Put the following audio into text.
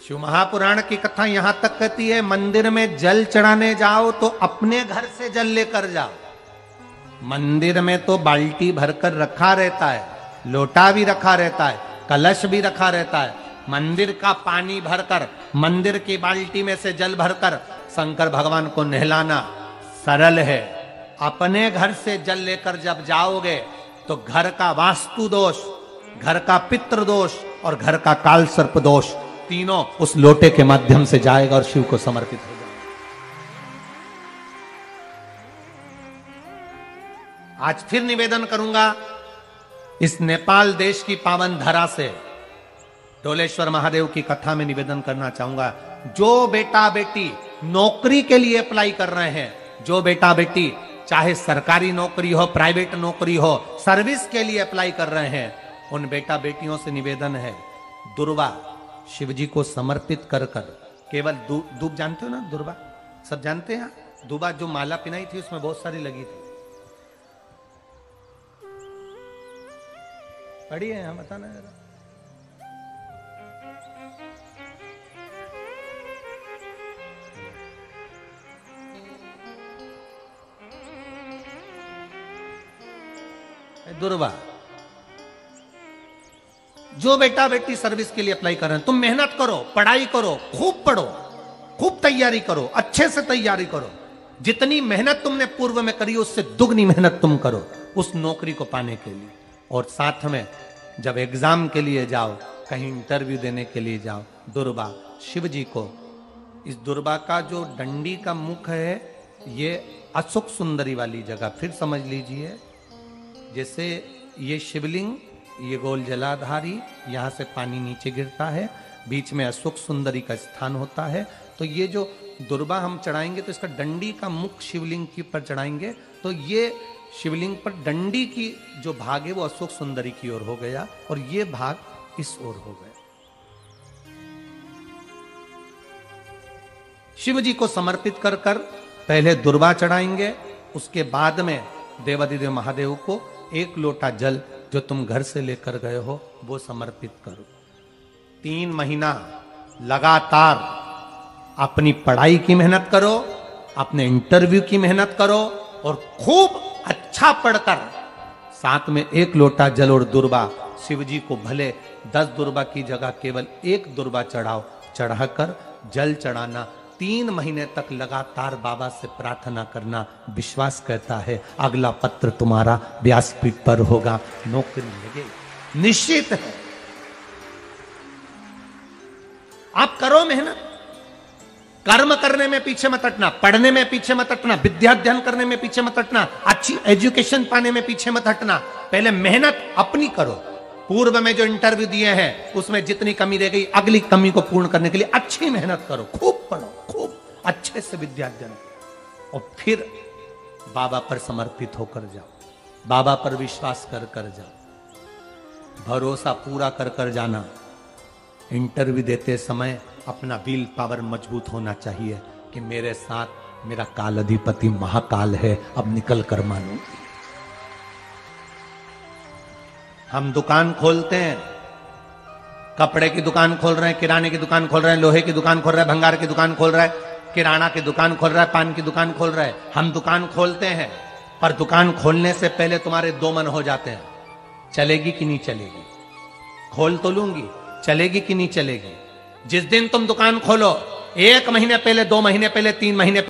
शिव महापुराण की कथा यहां तक कहती है, मंदिर में जल चढ़ाने जाओ तो अपने घर से जल लेकर जाओ। मंदिर में तो बाल्टी भरकर रखा रहता है, लोटा भी रखा रहता है, कलश भी रखा रहता है। मंदिर का पानी भरकर, मंदिर की बाल्टी में से जल भरकर शंकर भगवान को नहलाना सरल है। अपने घर से जल लेकर जब जाओगे तो घर का वास्तु दोष, घर का पितृ दोष और घर का काल सर्प दोष तीनों उस लोटे के माध्यम से जाएगा और शिव को समर्पित हो जाएगा। आज फिर निवेदन करूंगा इस नेपाल देश की पावन धरा से, डोलेश्वर महादेव की कथा में निवेदन करना चाहूंगा। जो बेटा बेटी नौकरी के लिए अप्लाई कर रहे हैं, जो बेटा बेटी चाहे सरकारी नौकरी हो, प्राइवेट नौकरी हो, सर्विस के लिए अप्लाई कर रहे हैं, उन बेटा बेटियों से निवेदन है, दुर्वा शिव जी को समर्पित कर कर केवल दूब जानते हो ना, दुर्वा सब जानते हैं। दुबा जो माला पिनाई थी उसमें बहुत सारी लगी थी, पढ़ी है, बताना जरा। दुर्वा, जो बेटा बेटी सर्विस के लिए अप्लाई कर रहे हैं, तुम मेहनत करो, पढ़ाई करो, खूब पढ़ो, खूब तैयारी करो, अच्छे से तैयारी करो। जितनी मेहनत तुमने पूर्व में करी उससे दुगनी मेहनत तुम करो उस नौकरी को पाने के लिए। और साथ में जब एग्जाम के लिए जाओ, कहीं इंटरव्यू देने के लिए जाओ, दुर्वा शिव जी को, इस दुर्वा का जो डंडी का मुख है ये अशोक सुंदरी वाली जगह, फिर समझ लीजिए जैसे ये शिवलिंग, ये गोल जलाधारी, यहां से पानी नीचे गिरता है, बीच में अशोक सुंदरी का स्थान होता है। तो ये जो दुर्वा हम चढ़ाएंगे तो इसका डंडी का मुख शिवलिंग के ऊपर चढ़ाएंगे तो ये शिवलिंग पर डंडी की जो भाग है वो अशोक सुंदरी की ओर हो गया और ये भाग इस ओर हो गया। शिव जी को समर्पित कर कर पहले दुर्वा चढ़ाएंगे, उसके बाद में देवाधिदेव महादेव को एक लोटा जल जो तुम घर से लेकर गए हो वो समर्पित करो। 3 महीना लगातार अपनी पढ़ाई की मेहनत करो, अपने इंटरव्यू की मेहनत करो और खूब अच्छा पढ़कर साथ में एक लोटा जल और दुर्वा शिव जी को भले 10 दुर्वा की जगह केवल 1 दुर्वा चढ़ाओ, चढ़ाकर जल चढ़ाना। 3 महीने तक लगातार बाबा से प्रार्थना करना। विश्वास कहता है अगला पत्र तुम्हारा व्यासपीठ पर होगा, नौकरी लगेगी, निश्चित है। आप करो मेहनत, कर्म करने में पीछे मत हटना, पढ़ने में पीछे मत हटना, विद्या अध्ययन करने में पीछे मत हटना, अच्छी एजुकेशन पाने में पीछे मत हटना। पहले मेहनत अपनी करो। पूर्व में जो इंटरव्यू दिए हैं उसमें जितनी कमी रह गई, अगली कमी को पूर्ण करने के लिए अच्छी मेहनत करो, खूब पढ़ो, खूब अच्छे से विद्या अध्ययन और फिर बाबा पर समर्पित होकर जाओ, बाबा पर विश्वास कर कर जाओ, भरोसा पूरा कर कर जाना। इंटरव्यू देते समय अपना विल पावर मजबूत होना चाहिए कि मेरे साथ मेरा काल अधिपति महाकाल है, अब निकल कर मानूंगी। हम दुकान खोलते हैं, कपड़े की दुकान खोल रहे हैं, किराने की दुकान खोल रहे हैं, लोहे की दुकान खोल रहे हैं, भंगार की दुकान खोल रहे हैं, किराना की दुकान खोल रहा है, पान की दुकान खोल रहा है। हम दुकान खोलते हैं पर दुकान खोलने से पहले तुम्हारे 2 मन हो जाते हैं, चलेगी कि नहीं चलेगी, खोल तो लूंगी, चलेगी कि नहीं चलेगी। जिस दिन तुम दुकान खोलो 1 महीने पहले, 2 महीने पहले, 3 महीने